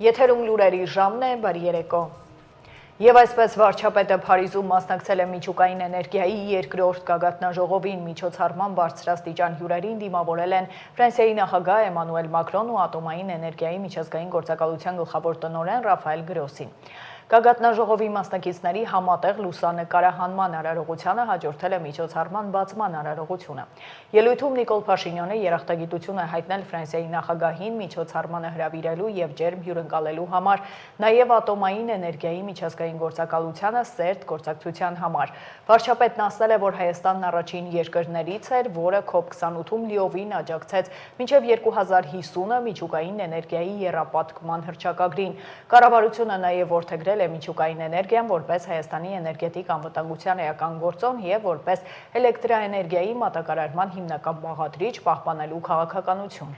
Եթերում լուրերի ժամն է, բարի երեկո։ Եվ այսպես վարչապետը Փարիզում մասնակցել է միջուկային էներգիայի երկրորդ գագաթնաժողովին, միջոցառման բարձրաստիճան հյուրերին դիմավորել են Ֆրանսիայի նախագահ Էմանուել Մակրոն ու ատոմային էներգիայի միջազգային գործակալության գլխավոր տնօրեն Ռաֆայել Գրոսին։ Գագաթնաժողովի մասնակիցների համատեղ լուսանկարահանման արարողությանը հաջորդել է միջոցառման բացման արարողությունը։ Ելույթում Նիկոլ Փաշինյանը երախտագիտություն է հայտնել Ֆրանսիայի նախագահին միջոցառմանը հրավիրելու եւ ջերմ հյուրընկալելու համար, նաեւ ատոմային էներգիայի միջազգային գործակալությանը սերտ գործակցության համար։ Վարչապետն ասել է, որ Հայաստանն առաջին երկրներից էր, որը COP28-ում լիովին աջակցեց մինչև 2050-ը միջուկային էներգիայի եռապատկման հռչակագրին։ Կառավարությունը նաեւ որդեգրել է միջուկային էներգիան որպես Հայաստանի էներգետիկ անվտանգության էական գործոն եւ որպես էլեկտրաէներգիայի մատակարարման հիմնական բաղադրիչ պահպանելու քաղաքականություն։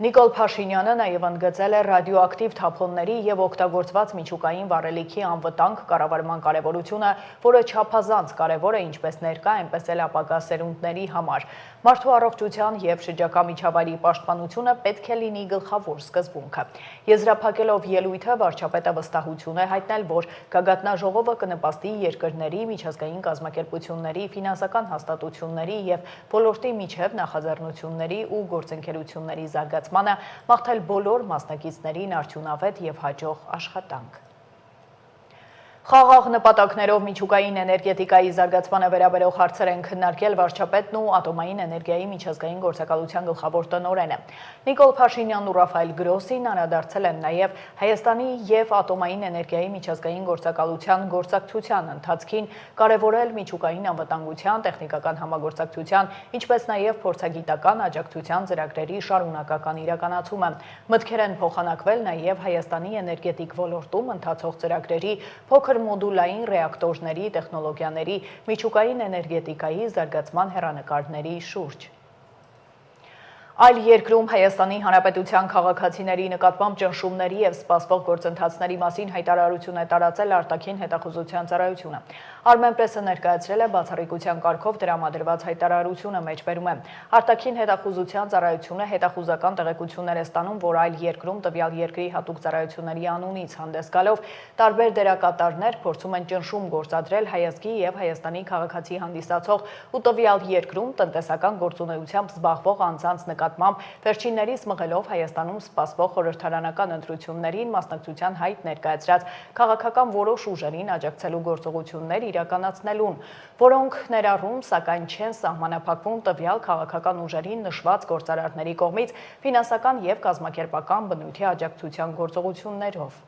Նիկոլ Փաշինյանը նաև ընդգծել է ռադիոակտիվ թափոնների եւ օգտագործված միջուկային վառելիքի անվտանգ կառավարման կարևորությունը, որը չափազանց կարևոր է ինչպես ներկա, այնպես էլ ապագա սերունդների համար։ Մարդու առողջության եւ շրջակա միջավայրի պաշտպանությունը պետք է լինի գլխավոր սկզբունքը։ Եզրափակելով ելույթը, վարչապետը վստահություն է հայտնել, որ գագաթնաժողովը կնպաստի երկրների, միջազգային կազմակերպությունների, ֆինանսական հաստատությունների եւ ոլորտի միջև նախաձեռնությունների ու գործընկերությունների զարգացմանը, մաղթել բոլոր մասնակիցներին արդյունավետ եւ հաջող աշխատանք։ Խաղաղ նպատակներով միջուկային էներգետիկայի զարգացմանը վերաբերող հարցեր են քննարկել վարչապետն ու ատոմային էներգիայի միջազգային գործակալության գլխավոր տնօրենը։ Նիկոլ Փաշինյանն ու Ռաֆայել Գրոսին անդրադարձել են նաև Հայաստանի եւ ատոմային էներգիայի միջազգային գործակալության գործակցության ընթացքին, կարևորել միջուկային անվտանգության, տեխնիկական համագործակցության, ինչպես նաև փորձագիտական աջակցության ծրագրերի շարունակական իրականացումը։ Մտքեր են փոխանակվել նաև Հայաստանի էներգետիկ ոլորտում ընթացող ծրագրերի, փոքր մոդուլային ռեակտորների տեխնոլոգիաների, միջուկային էներգետիկայի զարգացման հեռանկարների շուրջ։ Այլ երկրում Հայաստանի Հանրապետության քաղաքացիների նկատմամբ ճնշումների եւ սպասվող գործընթացների մասին հայտարարություն է տարածել արտաքին հետախուզության ծառայությունը։ Armenpress-ը ներկայացրել է բացառիկության կարգով տրամադրված հայտարարությունը, մեջբերում է. արտաքին հետախուզության ծառայությունը հետախուզական տեղեկություններ է ստանում, որ այլ երկրում տվյալ երկրի հատուկ ծառայությունների անունից հանդես գալով տարբեր դերակատարներ փորձում են ճնշում գործադրել հայազգի եւ Հայաստանի քաղաքացի հանդիսացող ու տվյալ երկրում տնտեսական գործունեությամբ զբաղվող անձանց նկատմամբ վերջիններիս մղելով Հայաստանում սպասվող խորհրդարանական ընտրություններին մասնակցության հայտ ներկայացրած քաղաքական որոշ ուժերին աջակցելու գործողություններ իրականացնելուն, որոնք ներառում, սակայն չեն սահմանափակվում տվյալ քաղաքական ուժերին նշված գործարարների կողմից ֆինանսական եւ կազմակերպական բնույթի աջակցության գործողություններով։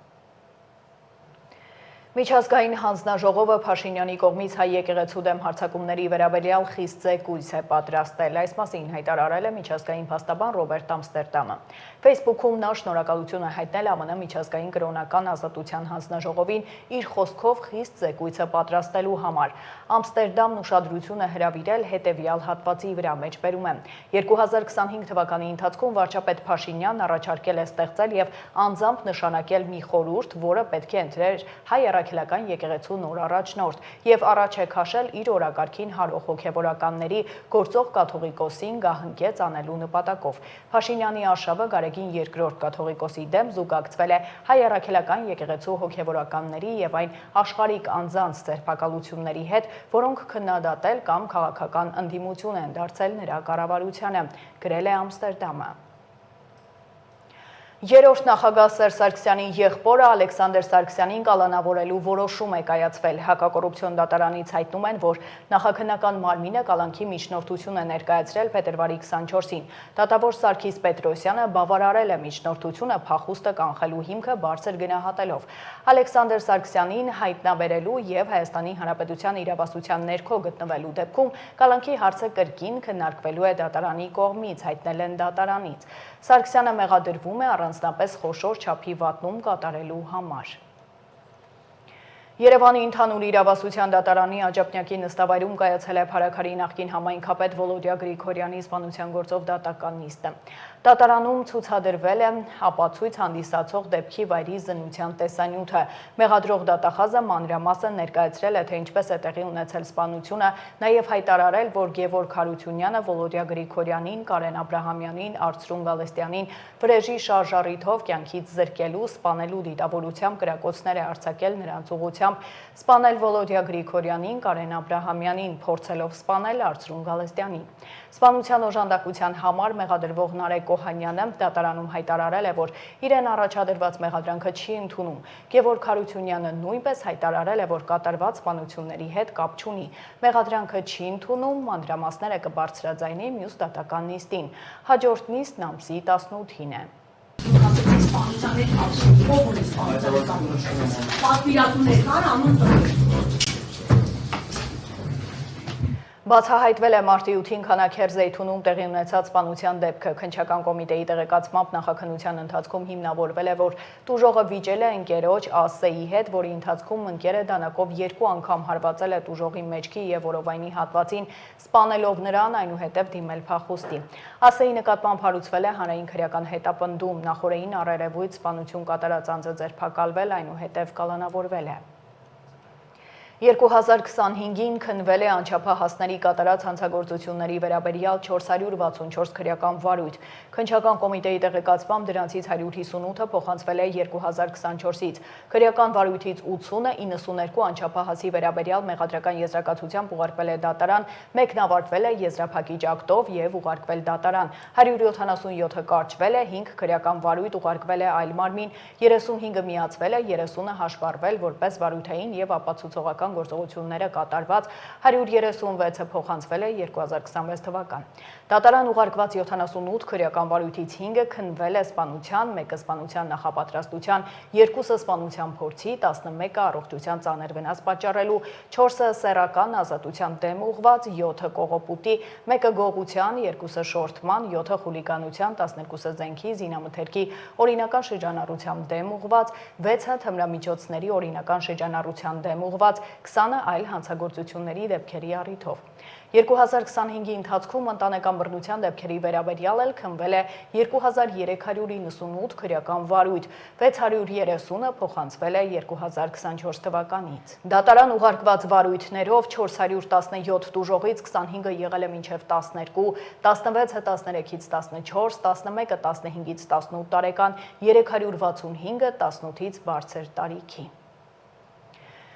Միջազգային հանձնաժողովը Փաշինյանի կողմից հայ եկեղեցու դեմ հարձակումների վերաբերյալ խիստ զեկույց է պատրաստել։ Այս մասին հայտարարել է միջազգային փաստաբան Ռոբերտ Ամստերդամը։ Facebook-ում նա շնորհակալություն է հայտնել ԱՄՆ միջազգային կրոնական ազատության հանձնաժողովին իր խոսքով խիստ զեկույցը պատրաստելու համար։ Ամստերդամն ուշադրություն է հրավիրել հետևյալ հատվածի վրա, մեջբերում է. 2025 թվականի ընթացքում վարչապետ Փաշինյանն առաջարկել է ստեղծել եւ անձամբ նշանակել մի խորհուրդ, որը պետք է ընտրեր հայ առաքելական եկեղեցու նոր առաջնորդ եւ առաջ է քաշել իր օրակարգին հարող հոգեվորականների գործող կաթողիկոսին գահընկեց անելու նպատակով։ Փաշինյանի արշավը Գարեգին II կաթողիկոսի դեմ զուգակցվել է հայ առաքելական եկեղեցու հոգեվորականների եւ այն աշխարհիկ անձանց ձերբակալությունների հետ, որոնք քննադատել կամ քաղաքական ընդդիմություն են դարձել նրա կառավարությանը, գրել է Ամստերդամը։ Երրորդ նախագահ Սերժ Սարգսյանի եղբորը Ալեքսանդր Սարգսյանին կալանավորելու որոշում է կայացվել։ Հակակոռուպցիոն դատարանից հայտնում են, որ նախաքննական մարմինը կալանքի միջնորդություն է ներկայացրել փետրվարի 24-ին։ Դատավոր Սարգիս Պետրոսյանը բավարարել է միջնորդությունը փախուստը կանխելու հիմքը բարձր գնահատելով։ Ալեքսանդր Սարգսյանին հայտնաբերելու եւ Հայաստանի Հանրապետության իրավասության ներքո գտնվելու դեպքում կալանքի հարցը կրկին քննարկվելու է դատարանի կողմից, հայտնել են դատարանից։ Սարգսյանը մեղադրվում է առանձնապես խոշոր չափի վատնում կատարելու համար։ Երևանի ընդհանուր իրավասության դատարանի Աջափնյակի նստավայրում կայացել է Փարաքարի նախկին համայնքապետ Վոլոդիա Գրիգորյանի սպանության գործով դատական նիստը։ Դատարանում ցուցադրվել է ապացույց հանդիսացող դեպքի վայրի զննության տեսանյութը։ Մեղադրող դատախազը մանրամասն ներկայացրել է, թե ինչպես է տեղի ունեցել սպանությունը, նաև հայտարարել, որ Գևորգ Հարությունյանը Վոլոդիա Գրիգորյանին, Կարեն Աբրահամյանին, Արծրուն Գալստյանին վրեժի շարժառիթով կյանքից զրկելու, սպանելու դիտավորությամբ կրակոցներ է արձակել նրանց ուղղությամբ, սպանել Վոլոդիա Գրիգորյանին, Կարեն Աբրահամյանին, փորձելով սպանել Արծրուն Գալստյանին։ Սպանության օժանդակության համար մեղադրվող Նարեկ Օհանյանը դատարանում հայտարարել է, որ իրեն առաջադրված մեղադրանքը չի ընդունում։ Գևորգ Հարությունյանը նույնպես հայտարարել է, որ կատարված սպանությունների հետ կապ չունի։ Մեղադրանքը չի ընդունում, մանրամասները կբարձրաձայնի մյուս դատական նիստին։ Հաջորդ նիստն ամսի 18-ին է։ Բացահայտվել է մարտի 8-ին Քանաքեր Զեյթունում տեղի ունեցած սպանության դեպքը։ Քննչական կոմիտեի տեղեկացմամբ նախաքննության ընթացքում հիմնավորվել է, որ տուժողը վիճել է ընկերոջ Ասեի հետ, որի ընթացքում ընկերը դանակով 2 անգամ հարվածել է տուժողի մեջքի և որովայնի հատվածին, սպանելով նրան, այնուհետև դիմել փախուստի։ Ասեի նկատմամբ հարուցվել է հանրային քրեական հետապնդում, նախօրեին առերևույթ սպանություն կատարած անձը ձերբակալվել, այնուհետև կալանավորվել է։ 2025-ին քննվել է անչափահասների կատարած հանցագործությունների վերաբերյալ 464 քրեական վարույթ։ Քննչական կոմիտեի տեղեկացմամբ դրանցից 158-ը փոխանցվել է 2024-ից։ Քրեական վարույթից 80-ը 92 անչափահասի վերաբերյալ մեղադրական եզրակացությամբ ուղարկվել է դատարան, մեկն ավարտվել է եզրափակիչ ակտով և ուղարկվել դատարան։ 177-ը կարճվել է, 5 քրեական վարույթ ուղարկվել է այլ մարմին, 35-ը միացվել է, 30-ը հաշվառվել որպես վարույթային և ապացուցողական գործողությունները կատարված, 136-ը փոխանցվել է 2026 թվական։ Դատարան ուղարկված 78 քրեական վարույթից 5-ը քննվել է սպանության, 1-ը սպանության նախապատրաստության, 2-ը սպանության փորձի, 11-ը առողջության ծանր վնաս պատճառելու, 4-ը սեռական ազատության դեմ ուղղված, 7-ը կողոպուտի, 1-ը գողության, 2-ը շորթման, 7-ը խուլիգանության, 12-ը զենքի, զինամթերքի օրինական շրջանառության դեմ ուղղված, 6-ը թմրամիջոցների օրինական շրջանառության դեմ ուղղված, 20-ը այլ հանցագործությունների դեպքերի առիթով։ 2025-ի ընթացքում ընտանեկան բռնության դեպքերի վերաբերյալ էլ քննվել է 2398 քրեական վարույթ, 630-ը փոխանցվել է 2024 թվականից։ Դատարան ուղարկված վարույթներով 417 տուժողից 25-ը եղել է մինչև 12, 16-ը 13-ից 14, 11-ը 15-ից 18 տարեկան, 365-ը 18-ից բարձր տարիքի։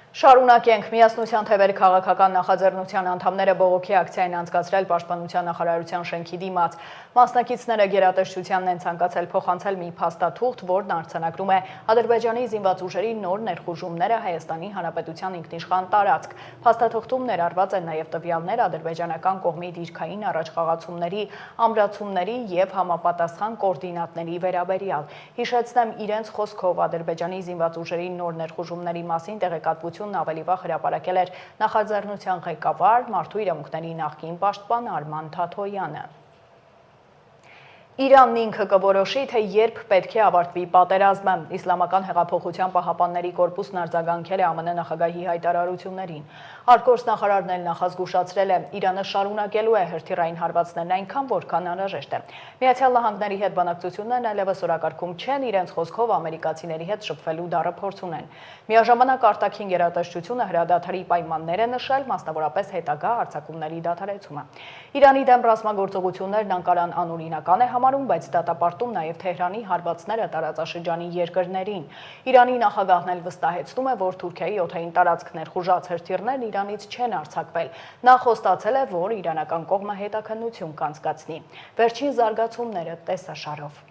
Շարունակենք, Միասնության թևեր քաղաքական նախաձեռնության անդամները բողոքի ակցիա են անցկացրել Պաշտպանության նախարարության շենքի դիմաց։ Մասնակիցները գերատեսչությանն են ցանկացել փոխանցել մի փաստաթուղթ, որն արձանագրում է Ադրբեջանի զինված ուժերի նոր ներխուժումները Հայաստանի Հանրապետության ինքնիշխան տարածք։ Փաստաթուղթում ներառված են նաև տվյալներ ադրբեջանական կողմի դիրքային առաջխաղացումների, ամրացումների և համապատասխան կոորդինատների վերաբերյալ։ Հիշեցնեմ, իրենց խոսքով Ադրբեջանի զինված ուժերի նոր ներխուժումների մասին տեղեկատվություն ավելի վաղ հրապարակել էր նախաձեռնության ղեկավար, մարդու իրավունքների նախկին պաշտպան Արման Թաթոյանը։ Իրանն ինքը կորոշի, թե երբ պետք է ավարտվի պատերազմը։ Իսլամական հեղափոխության պահապանների կորպուսն արձագանքել է ԱՄՆ նախագահի հայտարարություններին։ Արտգործ նախարարն էլ նախազգուշացրել է, Իրանը շարունակելու է հրթիռային հարվածներն այնքան, որքան անհրաժեշտ է։ Միացյալ Նահանգների հետ բանակցություններն այլևս օրակարգում չեն, իրենց խոսքով ամերիկացիների հետ շփվելու դառը փորձ ունեն։ Միաժամանակ արտաքին գերատեսչությունը հրադադարի պայմաններ է նշել, մասնավորապես հետագա հարձակումների դադարեցումը։ Իրանի դեմ ռազմագործողություններն Անկարան անօրինական է համարում, բայց դատապարտում նաև Թեհրանի հարվածները տարածաշրջանի երկրներին։ Իրանի նախագահն էլ վստահեցնում է, որ Թուրքիայի օդային տարածք ներխուժած հրթիռներն Իրանից չեն արձակվել։ Նա խոստացել է, որ իրանական կողմը հետաքննություն կանցկացնի։ Վերջին զարգացումները տեսաշարով։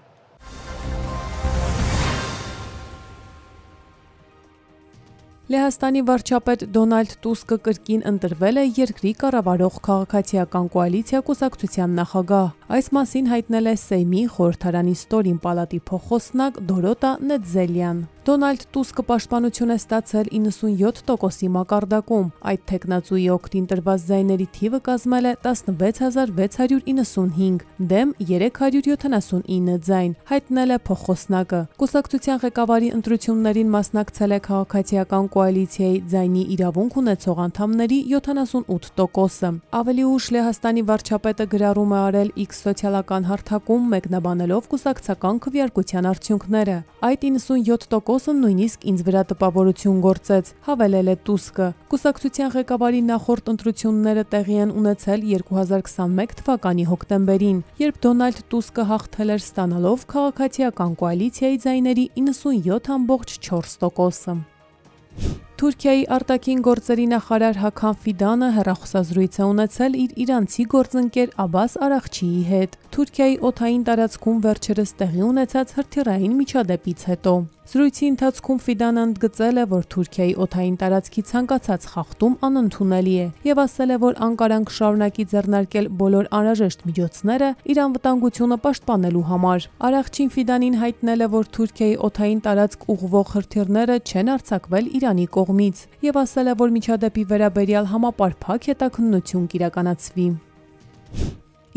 Լեհաստանի վարչապետ Դոնալդ Տուսկը կրկին ընտրվել է երկրի կառավարող քաղաքացիական կոալիցիա կուսակցության նախագահ։ Այս մասին հայտնել է Սեյմի խորհրդարանի ստորին պալատի փոխոսնակ Դորոտա Նեդզելյան։ Դոնալդ Տուսկը պաշտպանություն է ստացել 97%-ի մակարդակում, այդ թեկնածուի օգտին տրված ձայների թիվը կազմել է 16695, դեմ 379 ձայն, հայտնել է փոխոսնակը։ Կուսակցության ղեկավարի ընտրություններին մասնակցել է քաղաքացիական կոալիցիայի ձայնի իրավունք ունեցող անդամների 78%-ը։ Ավելի ուշ Լեհաստանի վարչապետը գրառում է արել X սոցիալական հարթակում մեկնաբանելով կուսակցական քվեարկության արդյունքները։ Այդ 97%-ը նույնիսկ ինձ վրա տպավորություն գործեց, հավելել է Տուսկը։ Կուսակցության ղեկավարի նախորդ ընտրությունները տեղի են ունեցել 2021 թվականի հոկտեմբերին, երբ Դոնալդ Տուսկը հաղթել էր ստանալով քաղաքացիական կոալիցիայի ձայների 97.4%-ը։ Թուրքիայի արտաքին գործերի նախարար Հական Ֆիդանը հեռախոսազրույց է ունեցել իր իրանցի գործընկեր Աբբաս Արաղչիի հետ։ Թուրքիայի օդային տարածքում վերջերս տեղի ունեցած հրթիռային միջադեպից հետո։ Զրույցի ընթացքում Ֆիդանը ընդգծել է, որ Թուրքիայի օդային տարածքի ցանկացած խախտում անընդունելի է եւ ասել է, որ Անկարան կշարունակի ձեռնարկել բոլոր անհրաժեշտ միջոցները իր անվտանգությունը պաշտպանելու համար։ Արաղչին Ֆիդանին հայտնել է, որ Թուրքիայի օդային տարածք ուղղվող հրթիռները չեն արձակվել Իրանի կողմից եւ ասել է, որ միջադեպի վերաբերյալ համապարփակ հետաքննություն կիրականացվի։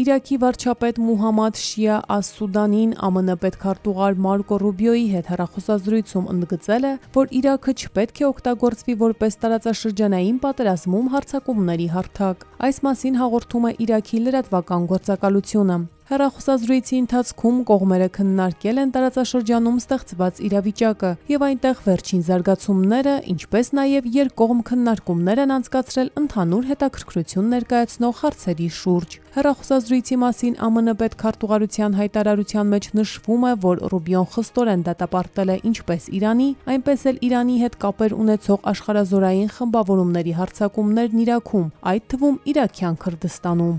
Իրաքի վարչապետ Մուհամմադ Շիա Աս-Սուդանին ԱՄՆ պետքարտուղար Մարկո Ռուբիոյի հետ հեռախոսազրույցում ընդգծել է, որ Իրաքը չպետք է օգտագործվի որպես տարածաշրջանային պատերազմում հարձակումների հարթակ։ Այս մասին հաղորդում է Իրաքի լրատվական գործակալությունը։ Հեռախոսազրույցի ընթացքում կողմերը քննարկել են տարածաշրջանում ստեղծված իրավիճակը եւ այնտեղ վերջին զարգացումները, ինչպես նաեւ երկկողմ քննարկումներ են անցկացրել ընդհանուր հետաքրքրություն ներկայացնող հարցերի շուրջ։ Հեռախոսազրույցի մասին ԱՄՆ պետքարտուղարության հայտարարության մեջ նշվում է, որ Ռուբիոն խստորեն դատապարտել է ինչպես Իրանի, այնպես էլ Իրանի հետ կապեր ունեցող աշխարհազորային խմբավորումների հարձակումներն Իրաքում, այդ թվում Իրաքյան Քրդստանում։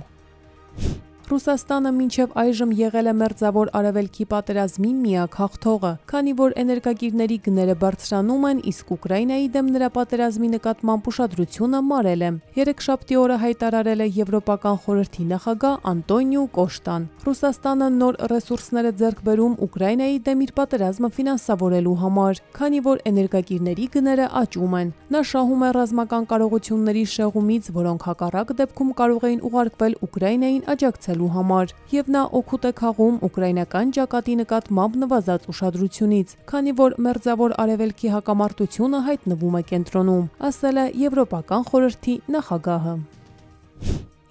Ռուսաստանը մինչև այժմ եղել է Մերձավոր Արևելքի պատերազմի միակ հաղթողը, քանի որ էներգակիրների գները բարձրանում են, իսկ Ուկրաինայի դեմ նրա պատերազմի նկատմամբ ուշադրությունը մարել է։ Երեքշաբթի օրը հայտարարել է Եվրոպական խորհրդի նախագահ Անտոնիո Կոշտան։ Ռուսաստանը նոր ռեսուրսներ է ձեռք բերում Ուկրաինայի դեմ իր պատերազմը ֆինանսավորելու համար, քանի որ էներգակիրների գները աճում են։ Նա շահում է ռազմական կարողությունների շեղումից, որոնք հակառակ դեպքում կարող էին ուղարկվել Ուկրաինային աջակցելու համար, եւ նա օգուտ է քաղում ուկրաինական ճակատի նկատմամբ նվազած ուշադրությունից, քանի որ Մերձավոր Արևելքի հակամարտությունը հայտնվում է կենտրոնում, ասել է Եվրոպական խորհրդի նախագահը։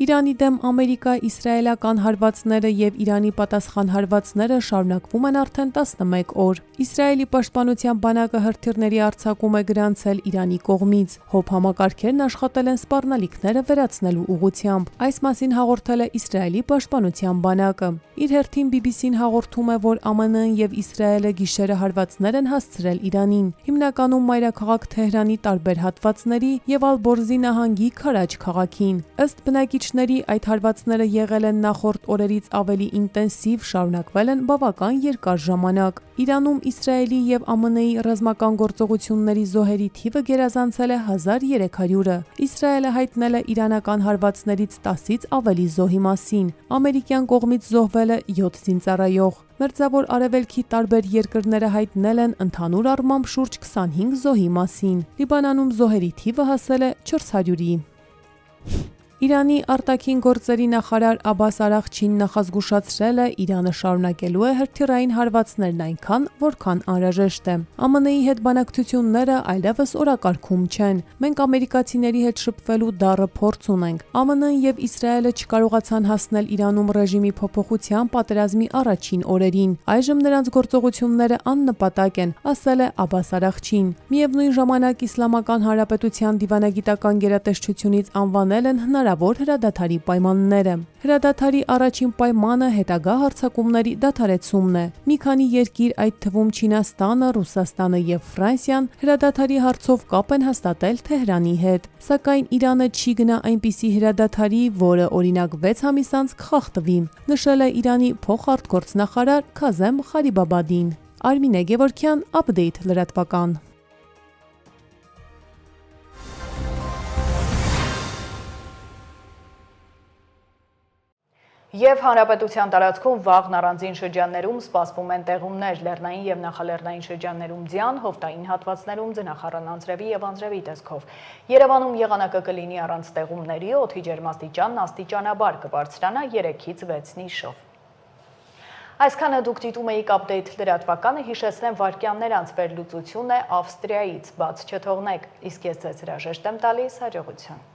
Իրանի դեմ ամերիկա-իսրայելական հարվածները եւ Իրանի պատասխան հարվածները շարունակվում են արդեն 11 օր։ Իսրայելի պաշտպանության բանակը հրթիռների արձակում է գրանցել Իրանի կողմից։ ՀՕՊ համակարգերն աշխատել են սպառնալիքները վերացնելու ուղղությամբ։ Այս մասին հաղորդել է Իսրայելի պաշտպանության բանակը։ Իր հերթին BBC-ն հաղորդում է, որ ԱՄՆ-ն եւ Իսրայելը գիշերը հարվածներ են հասցրել Իրանին, հիմնականում մայրաքաղաք Թեհրանի տարբեր հատվածների եւ Ալ-Բորզի նահանգի Քարաջ քաղաքին։ Ըստ բնակիչների այդ հարվածները եղել են նախորդ օրերից ավելի ինտենսիվ, շարունակվել են բավական երկար ժամանակ։ Իրանում Իսրայելի եւ ԱՄՆ-ի ռազմական գործողությունների զոհերի թիվը գերազանցել է 1300-ը։ Իսրայելը հայտնել է իրանական հարվածներից 10-ից ավելի զոհի մասին։ Ամերիկյան կողմից զոհվել է 7 զինծառայող։ Մերձավոր Արևելքի տարբեր երկրները հայտնել են ընդհանուր առմամբ շուրջ 25 զոհի մասին։ Լիբանանում զոհերի թիվը հասել է 400-ի։ Իրանի արտաքին գործերի նախարար Աբբաս Արաղչին նախազգուշացրել է, Իրանը շարունակելու է հրթիռային հարվածներն այնքան, որքան անհրաժեշտ է։ ԱՄՆ-ի հետ բանակցությունները այլևս օրակարգում չեն։ Մենք ամերիկացիների հետ շփվելու դառը փորձ ունենք։ ԱՄՆ-ն եւ Իսրայելը չկարողացան հասնել Իրանում ռեժիմի փոփոխության պատերազմի առաջին օրերին։ Այժմ նրանց գործողությունները աննպատակ են, ասել է Աբբաս Արաղչին։ Միևնույն ժամանակ Իսլամական Հանրապետության դիվանագիտական գերատեսչությունից անվանել են հնարավոր հրադադարի պայմանները։ Հրադադարի առաջին պայմանը հետագա հարձակումների դադարեցումն է։ Մի քանի երկիր, այդ թվում Չինաստանը, Ռուսաստանը եւ Ֆրանսիան, հրադադարի հարցով կապ են հաստատել Թեհրանի հետ։ Սակայն Իրանը չի գնա այնպիսի հրադադարի, որը օրինակ 6 ամիս անց կխախտվի, նշել է Իրանի փոխարտգործնախարար Քազեմ Ղարիբաբադին։ Արմինե Գևորգյան, Update լրատվական։ Եվ հանրապետության տարածքում վաղն առանձին շրջաններում սպասվում են տեղումներ, լեռնային եւ նախալեռնային շրջաններում ձյան, հովտային հատվածներում ձնախառն անձրևի եւ անձրևի տեսքով։ Երևանում եղանակը կլինի առանց տեղումների, օդի ջերմաստիճանն աստիճանաբար կբարձրանա 3-ից 6 նիշով։ Այսքանը դուք դիտում էիք Update լրատվականը, հիշեցնեմ վայրկյաններ անց վերլուծություն է Ավստրիայից, բաց չթողնեք, իսկ ես ձեզ հրաժեշտ եմ տալիս, հաջողություն։